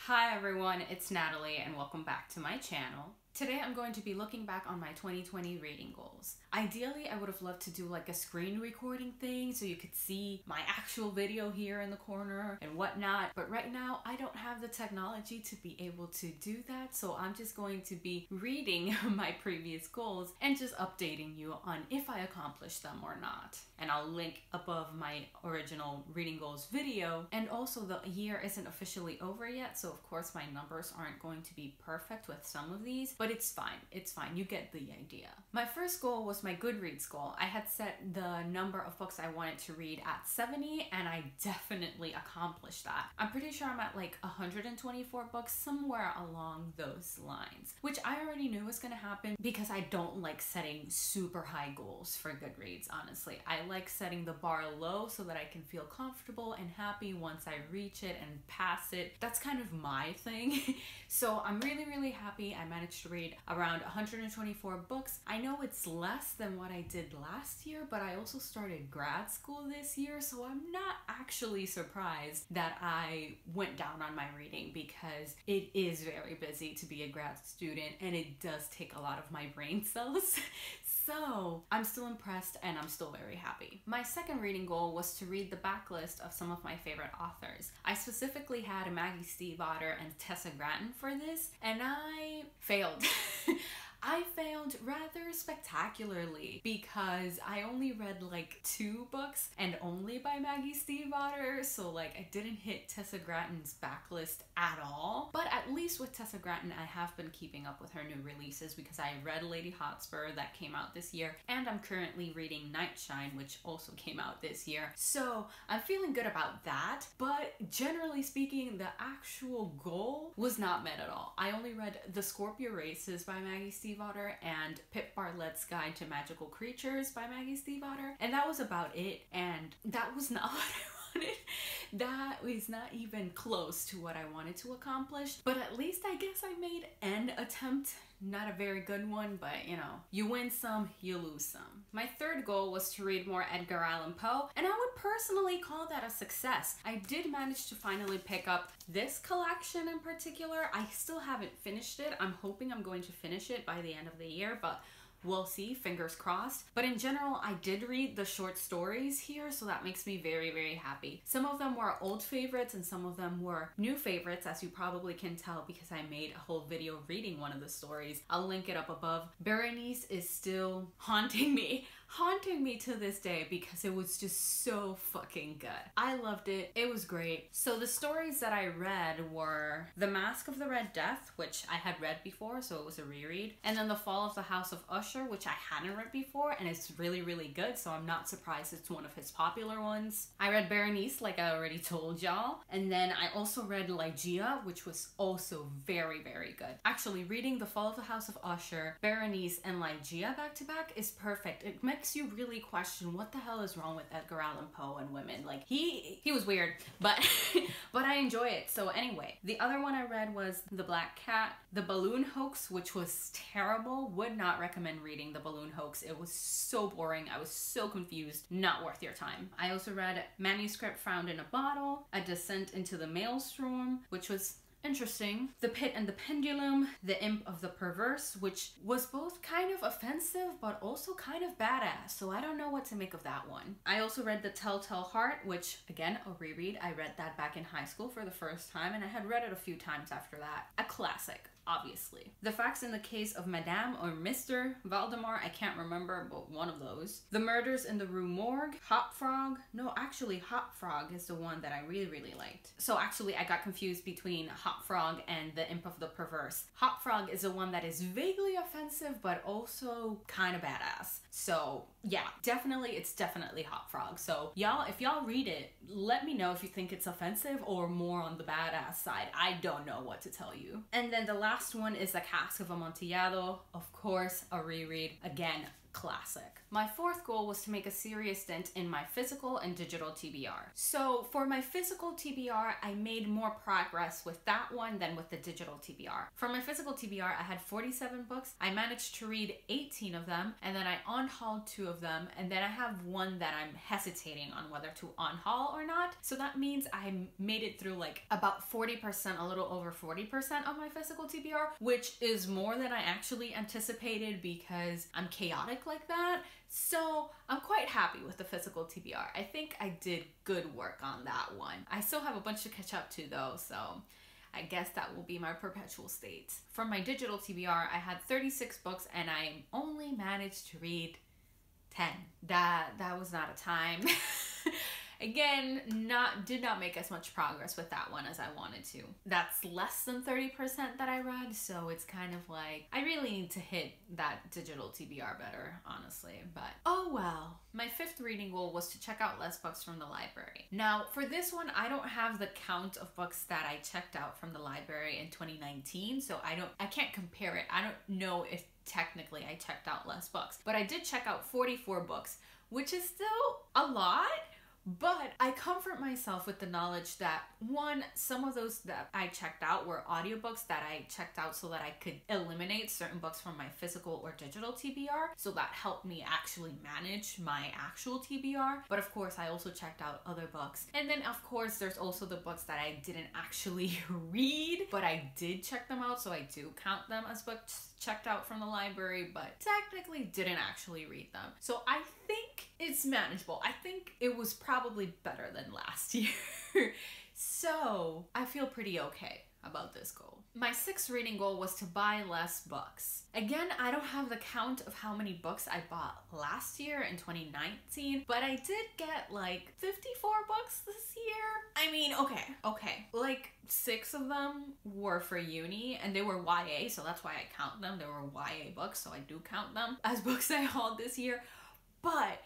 Hi everyone, it's Natalie and welcome back to my channel. Today I'm going to be looking back on my 2020 reading goals. Ideally, I would have loved to do like a screen recording thing so you could see my actual video here in the corner and whatnot, but right now I don't have the technology to be able to do that, so I'm just going to be reading my previous goals and just updating you on if I accomplished them or not. And I'll link above my original reading goals video. And also the year isn't officially over yet, so of course my numbers aren't going to be perfect with some of these, but it's fine, you get the idea. My first goal was my Goodreads goal. I had set the number of books I wanted to read at 70 and I definitely accomplished that. I'm pretty sure I'm at like 124 books, somewhere along those lines, which I already knew was gonna happen because I don't like setting super high goals for Goodreads, honestly. I like setting the bar low so that I can feel comfortable and happy once I reach it and pass it. That's kind of my thing. So I'm really happy I managed to read around 124 books. I know it's less than what I did last year, but I also started grad school this year, so I'm not actually surprised that I went down on my reading because it is very busy to be a grad student and it does take a lot of my brain cells. So I'm still impressed and I'm still very happy. My second reading goal was to read the backlist of some of my favorite authors. I specifically had Maggie Stiefvater and Tessa Gratton for this, and I failed. I failed rather spectacularly because I only read like 2 books and only by Maggie Stiefvater, so like I didn't hit Tessa Gratton's backlist at all. But at least with Tessa Gratton I have been keeping up with her new releases because I read Lady Hotspur that came out this year, and I'm currently reading Nightshine, which also came out this year. So I'm feeling good about that, but generally speaking the actual goal was not met at all. I only read The Scorpio Races by Maggie Stiefvater and Pip Bartlett's Guide to Magical Creatures by Maggie Stiefvater, and that was about it, and that was not what I wanted. That was not even close to what I wanted to accomplish, but at least I guess I made an attempt. Not a very good one, but you know, you win some, you lose some. My third goal was to read more Edgar Allan Poe, and I would personally call that a success. I did manage to finally pick up this collection in particular. I still haven't finished it. I'm hoping I'm going to finish it by the end of the year, but we'll see, fingers crossed. But in general, I did read the short stories here, so that makes me very happy. Some of them were old favorites and some of them were new favorites, as you probably can tell because I made a whole video reading one of the stories. I'll link it up above. Berenice is still haunting me to this day because it was just so fucking good. I loved it. It was great. So the stories that I read were The Mask of the Red Death, which I had read before, so it was a reread, and then The Fall of the House of Usher, which I hadn't read before, and it's really good, so I'm not surprised it's one of his popular ones. I read Berenice, like I already told y'all, and then I also read Ligeia, which was also very good. Actually, reading The Fall of the House of Usher, Berenice, and Ligeia back to back is perfect. It makes you really question what the hell is wrong with Edgar Allan Poe and women. Like he was weird, but but I enjoy it. So anyway, the other one I read was The Black Cat, The Balloon Hoax, which was terrible. Would not recommend reading The Balloon Hoax. It was so boring. I was so confused. Not worth your time. I also read Manuscript Found in a Bottle, A Descent into the Maelstrom, which was interesting. The Pit and the Pendulum, The Imp of the Perverse, which was both kind of offensive but also kind of badass, so I don't know what to make of that one. I also read The Telltale Heart, which again, a reread. I read that back in high school for the first time and I had read it a few times after that. A classic, obviously. The Facts in the Case of Madame or Mr. Valdemar, I can't remember, but one of those. The Murders in the Rue Morgue, Hop Frog. No, actually Hop Frog is the one that I really liked. So actually I got confused between Hop Frog and The Imp of the Perverse. Hop Frog is the one that is vaguely offensive but also kind of badass. So yeah, it's definitely Hop Frog. So y'all, if y'all read it, let me know if you think it's offensive or more on the badass side. I don't know what to tell you. And then the last one is The Cask of Amontillado. Of course, a reread. Again, classic. My fourth goal was to make a serious dent in my physical and digital TBR. So for my physical TBR, I made more progress with that one than with the digital TBR. For my physical TBR, I had 47 books. I managed to read 18 of them, and then I unhauled 2 of them, and then I have one that I'm hesitating on whether to unhaul or not. So that means I made it through like about 40%, a little over 40% of my physical TBR, which is more than I actually anticipated because I'm chaotic like that. So I'm quite happy with the physical TBR. I think I did good work on that one. I still have a bunch to catch up to though, so I guess that will be my perpetual state. For my digital TBR, I had 36 books and I only managed to read 10. That was not a time. Again, did not make as much progress with that one as I wanted to. That's less than 30% that I read, so it's kind of like, I really need to hit that digital TBR better, honestly, but oh well. My fifth reading goal was to check out less books from the library. Now, for this one, I don't have the count of books that I checked out from the library in 2019, so I can't compare it. I don't know if technically I checked out less books, but I did check out 44 books, which is still a lot. But I comfort myself with the knowledge that, one, some of those that I checked out were audiobooks that I checked out so that I could eliminate certain books from my physical or digital TBR. So that helped me actually manage my actual TBR. But of course, I also checked out other books. And then of course, there's also the books that I didn't actually read, but I did check them out. So I do count them as books checked out from the library, but technically didn't actually read them. So I think it's manageable. I think it was probably better than last year. So I feel pretty okay about this goal. My sixth reading goal was to buy less books. Again, I don't have the count of how many books I bought last year in 2019, but I did get like 54 books this year. I mean, okay. Like 6 of them were for uni and they were YA, so that's why I count them. They were YA books, so I do count them as books I hauled this year. But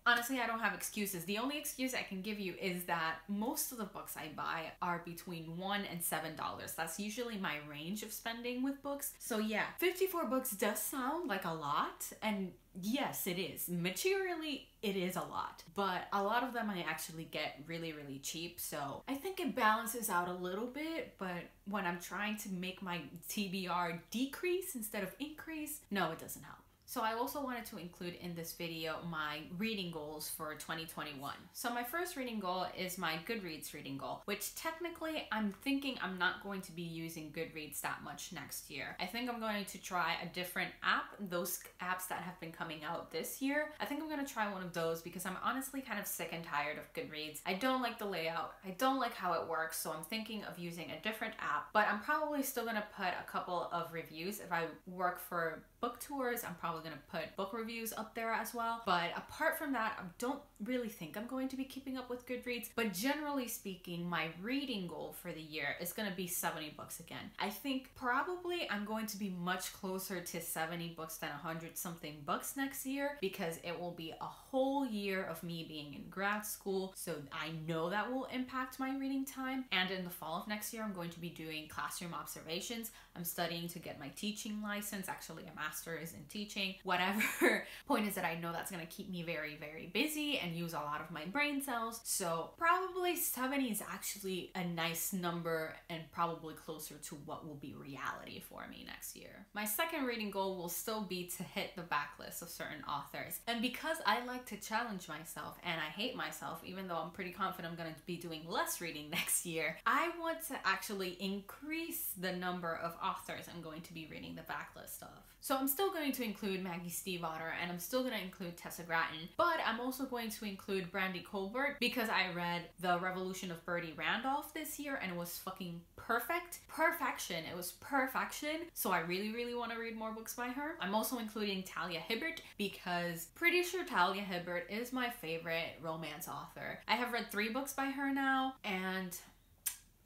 honestly, I don't have excuses. The only excuse I can give you is that most of the books I buy are between $1 and $7. That's usually my range of spending with books. So yeah, 54 books does sound like a lot, and yes, it is. Materially, it is a lot, but a lot of them I actually get really, really cheap. So I think it balances out a little bit, but when I'm trying to make my TBR decrease instead of increase, no, it doesn't help. So I also wanted to include in this video my reading goals for 2021. So my first reading goal is my Goodreads reading goal, which technically I'm thinking I'm not going to be using Goodreads that much next year. I think I'm going to try a different app, those apps that have been coming out this year. I think I'm going to try one of those because I'm honestly kind of sick and tired of Goodreads. I don't like the layout. I don't like how it works, so I'm thinking of using a different app, but I'm probably still going to put a couple of reviews. If I work for Booktubers, I'm probably going to put book reviews up there as well. But apart from that, I don't really think I'm going to be keeping up with Goodreads. But generally speaking, my reading goal for the year is going to be 70 books again. I think probably I'm going to be much closer to 70 books than 100 something books next year, because it will be a whole year of me being in grad school. So I know that will impact my reading time. And in the fall of next year, I'm going to be doing classroom observations. I'm studying to get my teaching license, actually a master's in teaching, whatever. Point is that I know that's going to keep me very, very busy and use a lot of my brain cells. So probably 70 is actually a nice number and probably closer to what will be reality for me next year. My second reading goal will still be to hit the backlist of certain authors. And because I like to challenge myself and I hate myself, even though I'm pretty confident I'm going to be doing less reading next year, I want to actually increase the number of authors I'm going to be reading the backlist of. So I'm still going to include Maggie Stiefvater and I'm still going to include Tessa Gratton, but I'm also going to include Brandy Colbert because I read The Revolution of Bertie Randolph this year and it was fucking perfect. Perfection. It was perfection. So I really, really want to read more books by her. I'm also including Talia Hibbert because pretty sure Talia Hibbert is my favorite romance author. I have read 3 books by her now and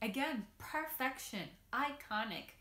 again, perfection. Iconic.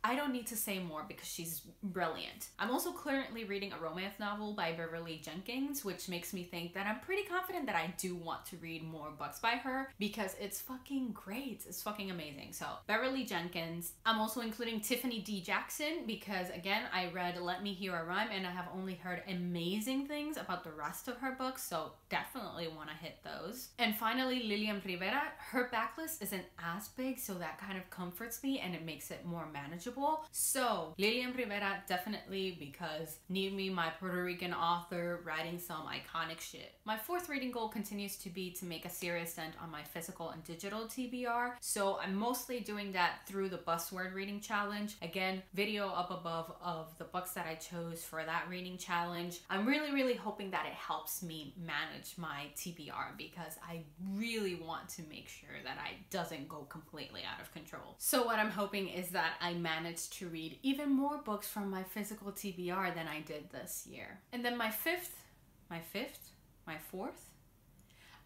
I don't need to say more because she's brilliant. I'm also currently reading a romance novel by Beverly Jenkins, which makes me think that I'm pretty confident that I do want to read more books by her because it's fucking great. It's fucking amazing. So Beverly Jenkins. I'm also including Tiffany D. Jackson because again, I read Let Me Hear a Rhyme and I have only heard amazing things about the rest of her books, so definitely want to hit those. And finally, Lilian Rivera. Her backlist isn't as big, so that kind of comforts me and it makes it more manageable. So Lilian Rivera, definitely, because need me, my Puerto Rican author writing some iconic shit. My fourth reading goal continues to be to make a serious dent on my physical and digital TBR, so I'm mostly doing that through the Buzzword Reading Challenge. Again, video up above of the books that I chose for that reading challenge. I'm really hoping that it helps me manage my TBR because I really want to make sure that I doesn't go completely out of control. So what I'm hoping is that I manage to read even more books from my physical TBR than I did this year. And then my fourth?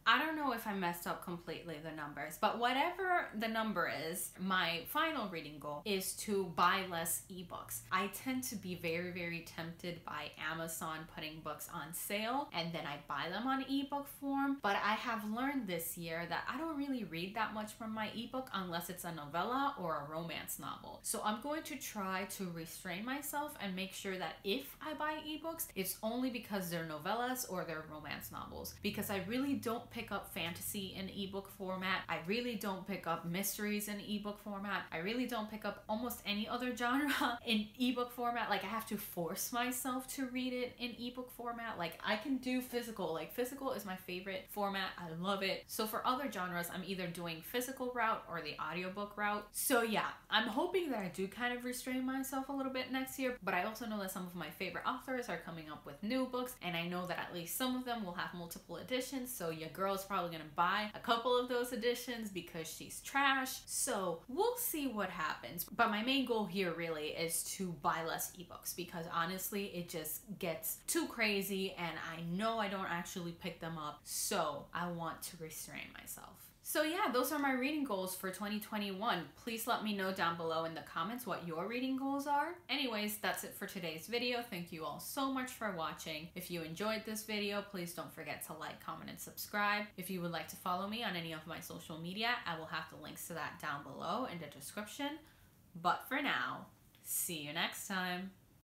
I don't know if I messed up completely the numbers, but whatever the number is, my final reading goal is to buy less ebooks. I tend to be very tempted by Amazon putting books on sale and then I buy them on ebook form, but I have learned this year that I don't really read that much from my ebook unless it's a novella or a romance novel. So I'm going to try to restrain myself and make sure that if I buy ebooks, it's only because they're novellas or they're romance novels, because I really don't pick up fantasy in ebook format. I really don't pick up mysteries in ebook format. I really don't pick up almost any other genre in ebook format. Like I have to force myself to read it in ebook format. Like I can do physical. Like physical is my favorite format. I love it. So for other genres, I'm either doing physical route or the audiobook route. So yeah, I'm hoping that I do kind of restrain myself a little bit next year, but I also know that some of my favorite authors are coming up with new books, and I know that at least some of them will have multiple editions, so your girl's probably gonna buy a couple of those editions because she's trash. So we'll see what happens. But my main goal here really is to buy less ebooks because honestly, it just gets too crazy and I know I don't actually pick them up. So I want to restrain myself. So yeah, those are my reading goals for 2021. Please let me know down below in the comments what your reading goals are. Anyways, that's it for today's video. Thank you all so much for watching. If you enjoyed this video, please don't forget to like, comment, and subscribe. If you would like to follow me on any of my social media, I will have the links to that down below in the description. But for now, see you next time.